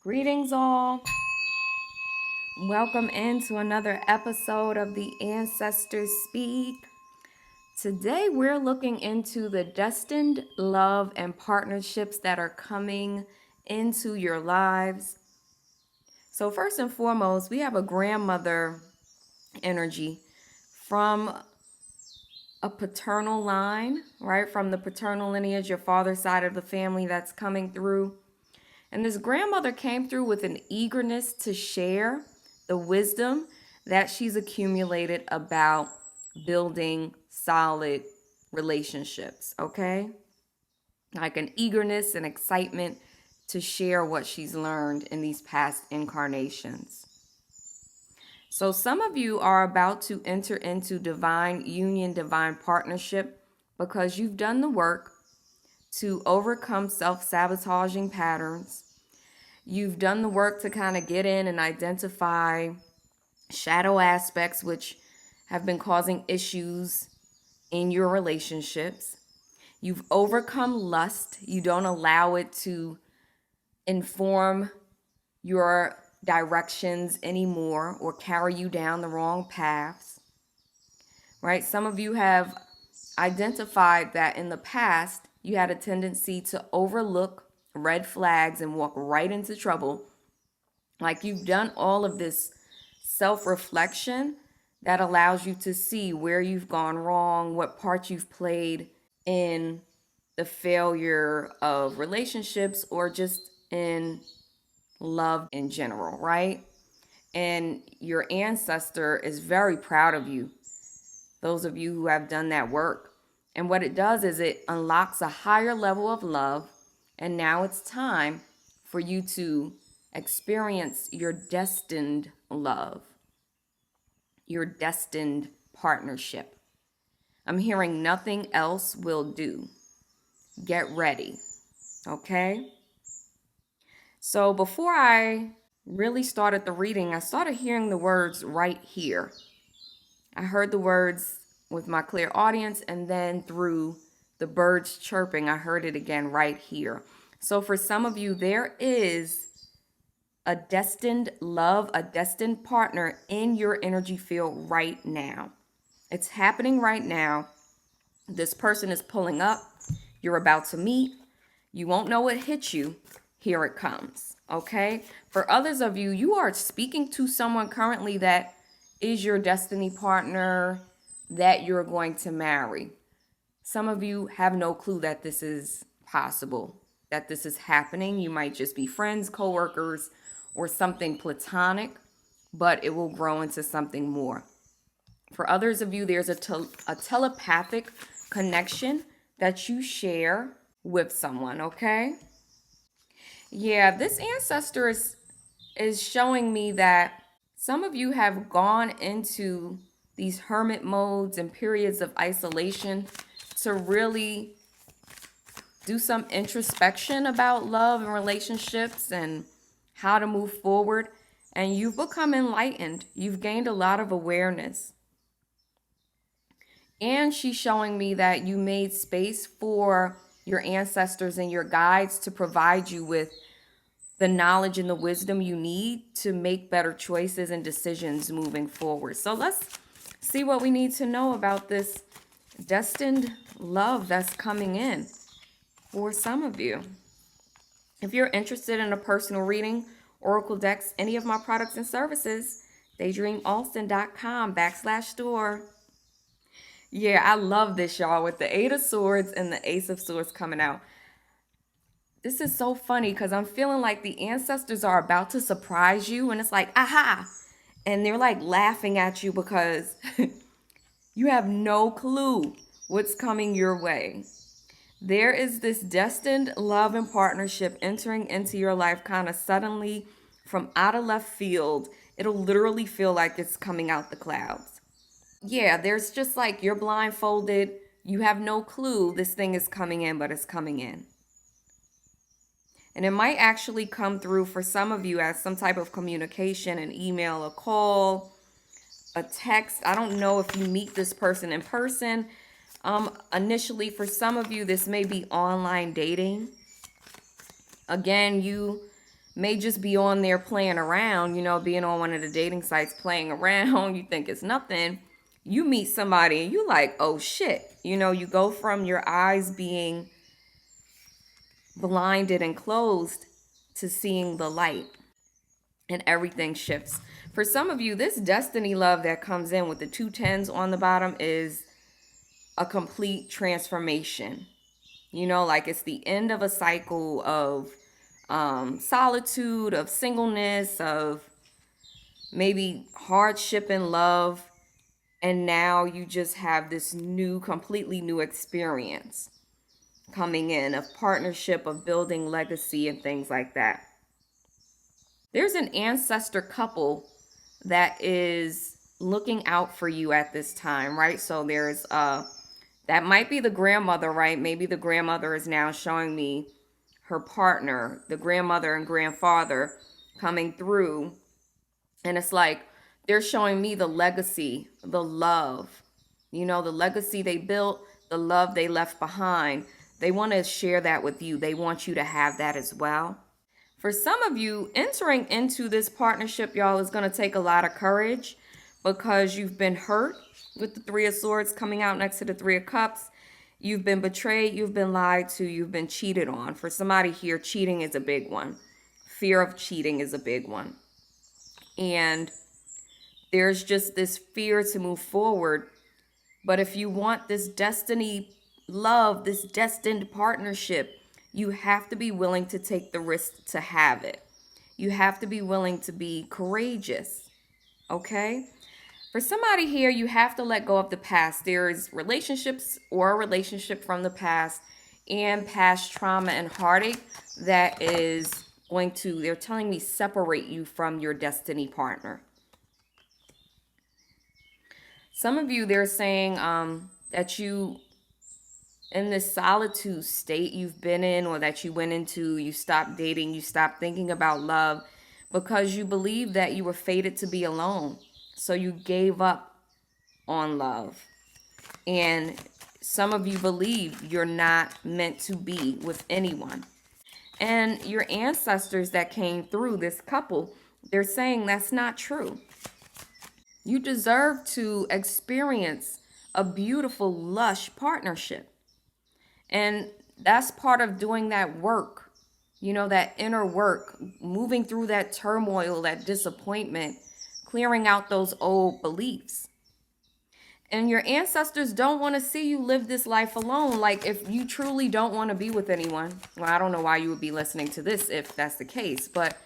Greetings, all. Welcome into another episode of the Ancestors Speak. Today, we're looking into the destined love and partnerships that are coming into your lives. So, first and foremost, we have a grandmother energy from a paternal line, right? From the paternal lineage, your father's side of the family that's coming through. And this grandmother came through with an eagerness to share the wisdom that she's accumulated about building solid relationships, okay? Like an eagerness and excitement to share what she's learned in these past incarnations. So some of you are about to enter into divine union, divine partnership, because you've done the work to overcome self-sabotaging patterns. You've done the work to kind of get in and identify shadow aspects which have been causing issues in your relationships. You've overcome lust. You don't allow it to inform your directions anymore or carry you down the wrong paths, right? Some of you have identified that in the past you had a tendency to overlook red flags and walk right into trouble. Like you've done all of this self-reflection that allows you to see where you've gone wrong, what part you've played in the failure of relationships or just in love in general, right? And your ancestor is very proud of you, those of you who have done that work. And what it does is it unlocks a higher level of love. And now it's time for you to experience your destined love, your destined partnership. I'm hearing nothing else will do. Get ready, okay? So before I really started the reading, I started hearing the words right here. I heard the words with my clear audience, and then through the birds chirping, I heard it again right here. So for some of you, there is a destined love, a destined partner in your energy field right now. It's happening right now. This person is pulling up. You're about to meet. You won't know it hit you. Here it comes, okay? For others of you, you are speaking to someone currently that is your destiny partner that you're going to marry. Some of you have no clue that this is possible, that this is happening. You might just be friends, coworkers, or something platonic, but it will grow into something more. For others of you, there's a telepathic connection that you share with someone, okay? Yeah, this ancestor is showing me that some of you have gone into these hermit modes and periods of isolation to really do some introspection about love and relationships and how to move forward. And you've become enlightened. You've gained a lot of awareness. And she's showing me that you made space for your ancestors and your guides to provide you with the knowledge and the wisdom you need to make better choices and decisions moving forward. So let's see what we need to know about this destined love that's coming in for some of you. If you're interested in a personal reading, oracle decks, any of my products and services, daydreamaustin.com/store. Yeah, I love this, y'all, with the Eight of Swords and the Ace of Swords coming out. This is so funny because I'm feeling like the ancestors are about to surprise you, and it's like, aha! And they're like laughing at you because you have no clue what's coming your way. There is this destined love and partnership entering into your life kind of suddenly from out of left field. It'll literally feel like it's coming out the clouds. Yeah, there's just like you're blindfolded. You have no clue this thing is coming in, but it's coming in. And it might actually come through for some of you as some type of communication, an email, a call, a text. I don't know if you meet this person in person. Initially, for some of you, this may be online dating. Again, you may just be on there playing around, being on one of the dating sites playing around. You think it's nothing. You meet somebody and you like, oh shit. You go from your eyes being blinded and closed to seeing the light, and everything shifts. For some of you, this destiny love that comes in with the 2 10s on the bottom is a complete transformation. Like it's the end of a cycle of solitude, of singleness, of maybe hardship in love. And now you just have this completely new experience coming in of partnership, of building legacy and things like that. There's an ancestor couple that is looking out for you at this time, right? So there's that might be the grandmother, right? Maybe the grandmother is now showing me her partner, the grandmother and grandfather coming through. And it's like they're showing me the legacy, the love, the legacy they built, the love they left behind. They want to share that with you. They want you to have that as well. For some of you, entering into this partnership, y'all, is going to take a lot of courage because you've been hurt with the 3 of Swords coming out next to the 3 of Cups. You've been betrayed, you've been lied to, you've been cheated on. For somebody here, cheating is a big one. Fear of cheating is a big one. And there's just this fear to move forward. But if you want this destiny love, this destined partnership, you have to be willing to take the risk to have it. You have to be willing to be courageous, okay? For somebody here, you have to let go of the past. There's relationships or a relationship from the past and past trauma and heartache that is going to, they're telling me, separate you from your destiny partner. Some of you, they're saying that you, in this solitude state you've been in or that you went into, you stopped dating, you stopped thinking about love because you believed that you were fated to be alone. So you gave up on love. And some of you believe you're not meant to be with anyone. And your ancestors that came through, this couple, they're saying that's not true. You deserve to experience a beautiful, lush partnership. And that's part of doing that work, that inner work, moving through that turmoil, that disappointment, clearing out those old beliefs. And your ancestors don't want to see you live this life alone. Like if you truly don't want to be with anyone, well, I don't know why you would be listening to this if that's the case, but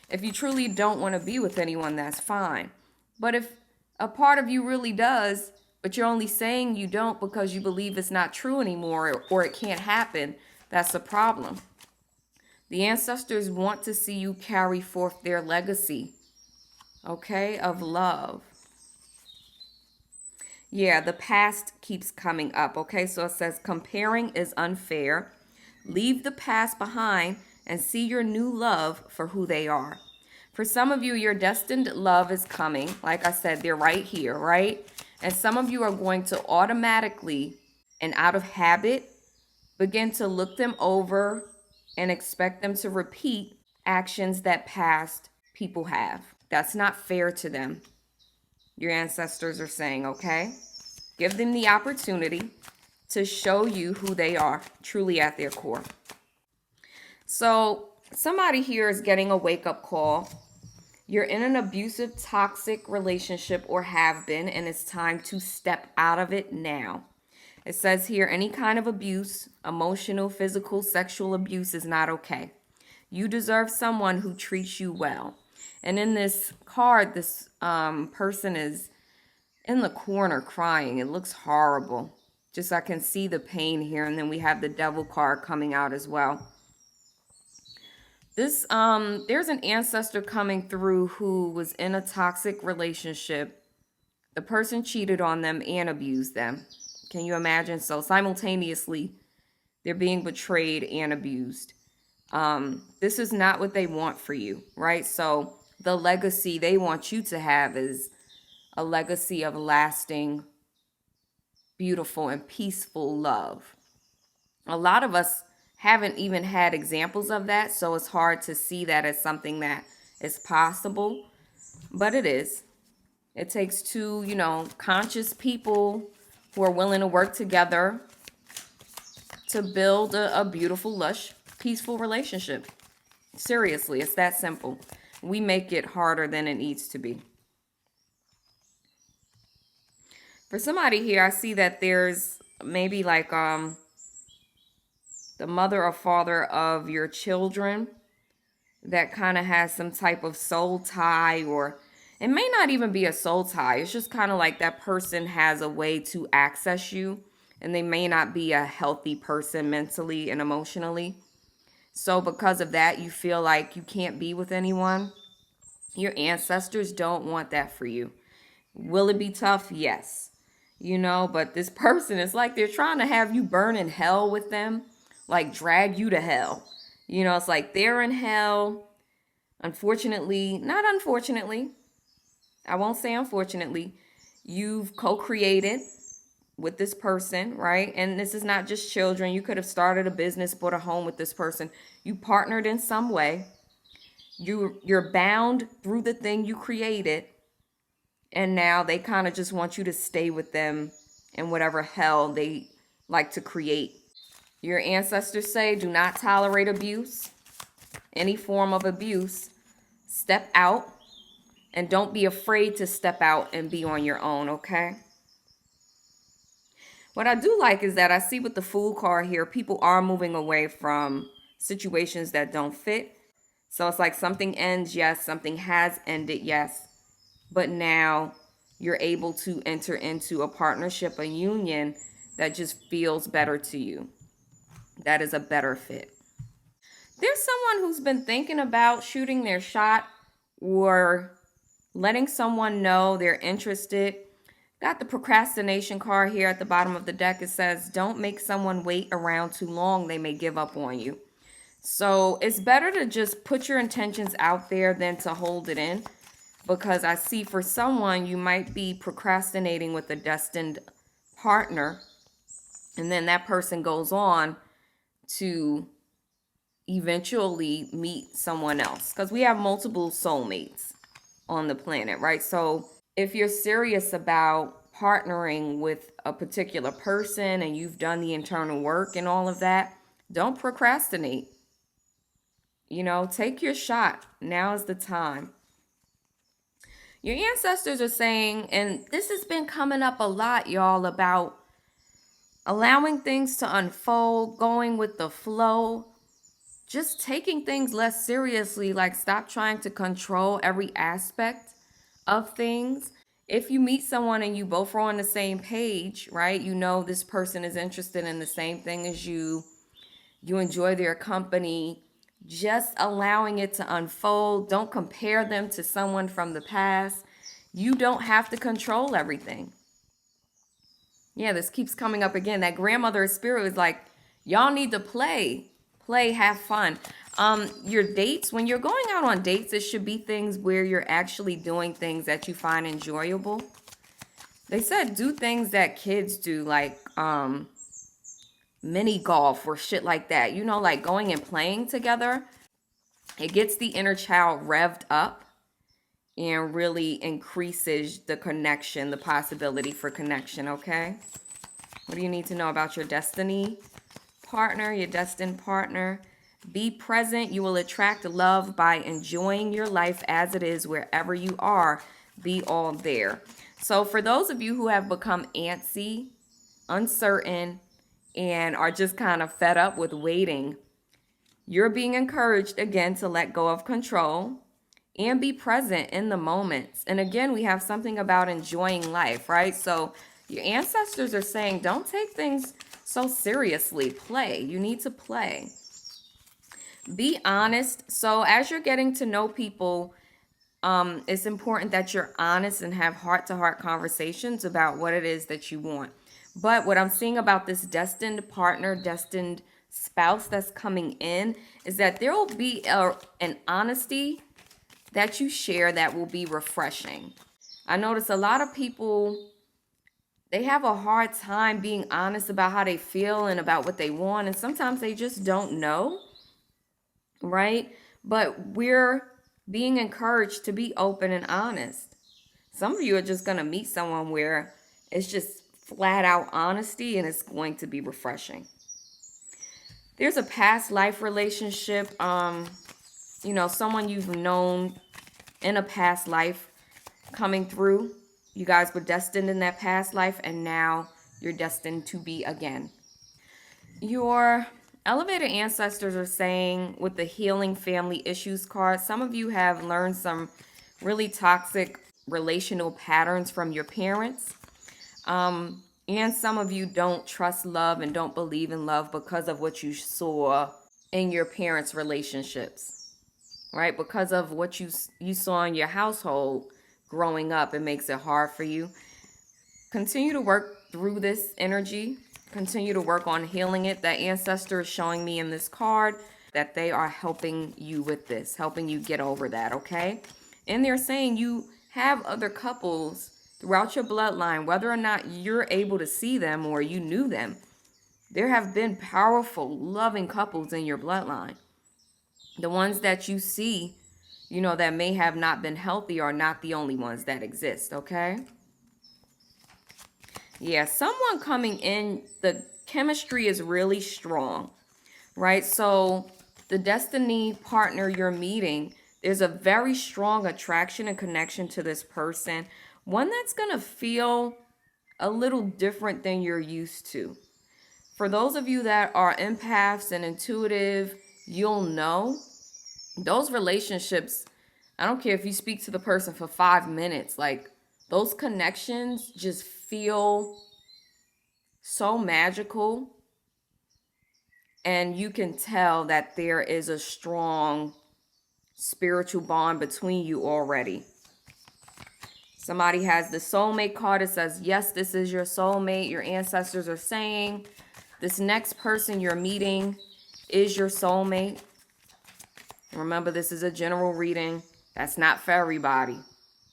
if you truly don't want to be with anyone, that's fine. But if a part of you really does, but you're only saying you don't because you believe it's not true anymore or it can't happen, that's a problem. The ancestors want to see you carry forth their legacy, okay, of love. Yeah, the past keeps coming up, okay? So it says comparing is unfair. Leave the past behind and see your new love for who they are. For some of you, your destined love is coming. Like I said, they're right here, right? And some of you are going to automatically and out of habit begin to look them over and expect them to repeat actions that past people have. That's not fair to them. Your ancestors are saying, okay? Give them the opportunity to show you who they are truly at their core. So somebody here is getting a wake-up call. You're in an abusive, toxic relationship or have been, and it's time to step out of it now. It says here, any kind of abuse, emotional, physical, sexual abuse is not okay. You deserve someone who treats you well. And in this card, this person is in the corner crying. It looks horrible. Just I can see the pain here. And then we have the devil card coming out as well. This there's an ancestor coming through who was in a toxic relationship. The person cheated on them and abused them. Can you imagine? So simultaneously, they're being betrayed and abused. This is not what they want for you, right? So the legacy they want you to have is a legacy of lasting, beautiful, and peaceful love. A lot of us haven't even had examples of that, so it's hard to see that as something that is possible, but it is. It takes two, conscious people who are willing to work together to build a beautiful, lush, peaceful relationship. Seriously, it's that simple. We make it harder than it needs to be. For somebody here, I see that there's maybe like the mother or father of your children that kind of has some type of soul tie, or it may not even be a soul tie. It's just kind of like that person has a way to access you, and they may not be a healthy person mentally and emotionally. So because of that, you feel like you can't be with anyone. Your ancestors don't want that for you. Will it be tough? Yes. But this person, it's like they're trying to have you burn in hell with them, like drag you to hell. It's like they're in hell. Unfortunately, not unfortunately, I won't say unfortunately, you've co-created with this person, right? And this is not just children. You could have started a business, bought a home with this person. You partnered in some way. You're bound through the thing you created. And now they kind of just want you to stay with them in whatever hell they like to create. Your ancestors say, do not tolerate abuse, any form of abuse. Step out, and don't be afraid to step out and be on your own, okay? What I do like is that I see with the Fool card here, people are moving away from situations that don't fit. So it's like something ends, yes, something has ended, yes. But now you're able to enter into a partnership, a union that just feels better to you. That is a better fit. There's someone who's been thinking about shooting their shot or letting someone know they're interested. Got the procrastination card here at the bottom of the deck. It says, don't make someone wait around too long. They may give up on you. So it's better to just put your intentions out there than to hold it in. Because I see for someone, you might be procrastinating with a destined partner. And then that person goes on to eventually meet someone else. Because we have multiple soulmates on the planet, right? So if you're serious about partnering with a particular person and you've done the internal work and all of that, don't procrastinate. Take your shot. Now is the time. Your ancestors are saying, and this has been coming up a lot, y'all, about allowing things to unfold, going with the flow, just taking things less seriously, like stop trying to control every aspect of things. If you meet someone and you both are on the same page, right? This person is interested in the same thing as you. You enjoy their company. Just allowing it to unfold. Don't compare them to someone from the past. You don't have to control everything. Yeah, this keeps coming up again. That grandmother spirit is like, y'all need to play, have fun. Your dates, when you're going out on dates, it should be things where you're actually doing things that you find enjoyable. They said do things that kids do, like mini golf or shit like that. Like going and playing together. It gets the inner child revved up and really increases the connection, the possibility for connection, okay? What do you need to know about your destiny partner, your destined partner? Be present. You will attract love by enjoying your life as it is wherever you are. Be all there. So for those of you who have become antsy, uncertain, and are just kind of fed up with waiting, you're being encouraged again to let go of control and be present in the moments. And again, we have something about enjoying life, right? So your ancestors are saying, don't take things so seriously. Play. You need to play. Be honest. So as you're getting to know people, it's important that you're honest and have heart-to-heart conversations about what it is that you want. But what I'm seeing about this destined partner, destined spouse that's coming in, is that there will be an honesty that you share that will be refreshing. I notice a lot of people They have a hard time being honest about how they feel and about what they want. And sometimes they just don't know, right? But we're being encouraged to be open and honest. Some of you are just going to meet someone where it's just flat out honesty and it's going to be refreshing. There's a past life relationship, someone you've known in a past life coming through. You guys were destined in that past life, and now you're destined to be again. Your elevated ancestors are saying with the healing family issues card, some of you have learned some really toxic relational patterns from your parents. And some of you don't trust love and don't believe in love because of what you saw in your parents' relationships, right? Because of what you saw in your household growing up, it makes it hard for you. Continue to work through this energy. Continue to work on healing it. That ancestor is showing me in this card that they are helping you with this, helping you get over that, okay? And they're saying you have other couples throughout your bloodline, whether or not you're able to see them or you knew them. There have been powerful, loving couples in your bloodline. The ones that you see, that may have not been healthy are not the only ones that exist, okay? Yeah, someone coming in, the chemistry is really strong, right? So the destiny partner you're meeting, there's a very strong attraction and connection to this person. One that's going to feel a little different than you're used to. For those of you that are empaths and intuitive, you'll know those relationships, I don't care if you speak to the person for 5 minutes, like those connections just feel so magical, and you can tell that there is a strong spiritual bond between you already. Somebody has the soulmate card. It says, yes, this is your soulmate. Your ancestors are saying this next person you're meeting is your soulmate. Remember, this is a general reading. That's not for everybody.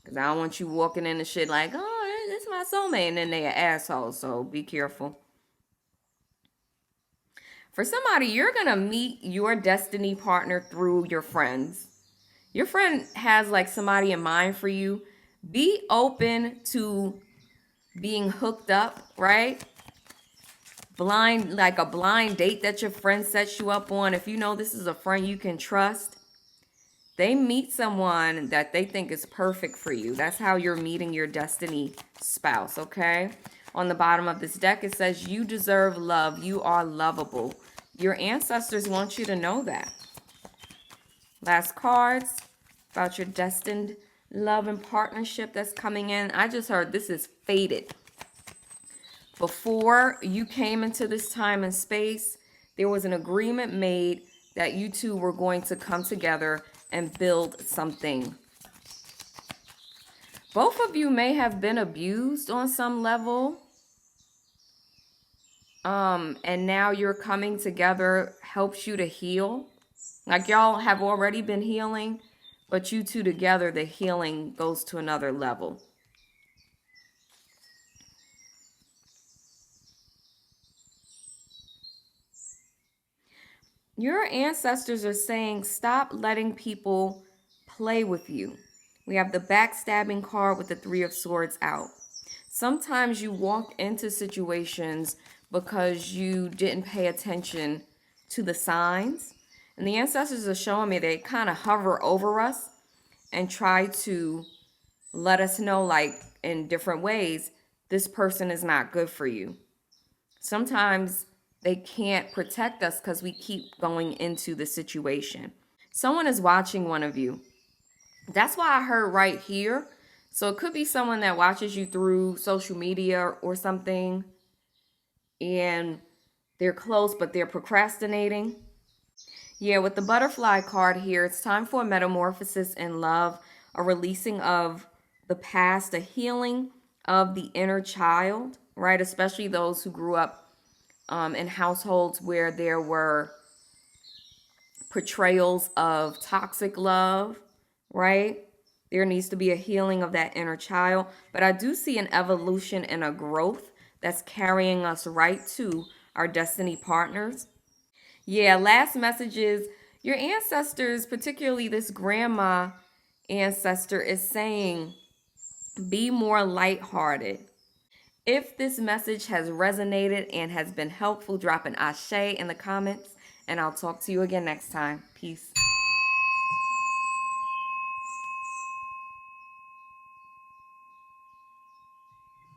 Because I don't want you walking into shit like, oh, this is my soulmate. And then they are assholes. So be careful. For somebody, you're going to meet your destiny partner through your friends. Your friend has like somebody in mind for you. Be open to being hooked up, right? Like a blind date that your friend sets you up on. If you know this is a friend you can trust, they meet someone that they think is perfect for you. That's how you're meeting your destiny spouse, okay? On the bottom of this deck, it says, you deserve love. You are lovable. Your ancestors want you to know that. Last cards about your destined love and partnership that's coming in. I just heard this is fated. Before you came into this time and space, there was an agreement made that you two were going to come together and build something. Both of you may have been abused on some level. And now you're coming together helps you to heal. Like y'all have already been healing, but you two together, the healing goes to another level. Your ancestors are saying, stop letting people play with you. We have the backstabbing card with the 3 of Swords out. Sometimes you walk into situations because you didn't pay attention to the signs. And the ancestors are showing me they kind of hover over us and try to let us know, like in different ways, this person is not good for you. Sometimes they can't protect us because we keep going into the situation. Someone is watching one of you. That's why I heard right here. So it could be someone that watches you through social media or something, and they're close, but they're procrastinating. Yeah, with the butterfly card here, it's time for a metamorphosis in love, a releasing of the past, a healing of the inner child, right? Especially those who grew up in households where there were portrayals of toxic love, right? There needs to be a healing of that inner child, but I do see an evolution and a growth that's carrying us right to our destiny partners. Yeah, last message is your ancestors, particularly this grandma ancestor, is saying be more lighthearted. If this message has resonated and has been helpful, drop an ashe in the comments, and I'll talk to you again next time. Peace.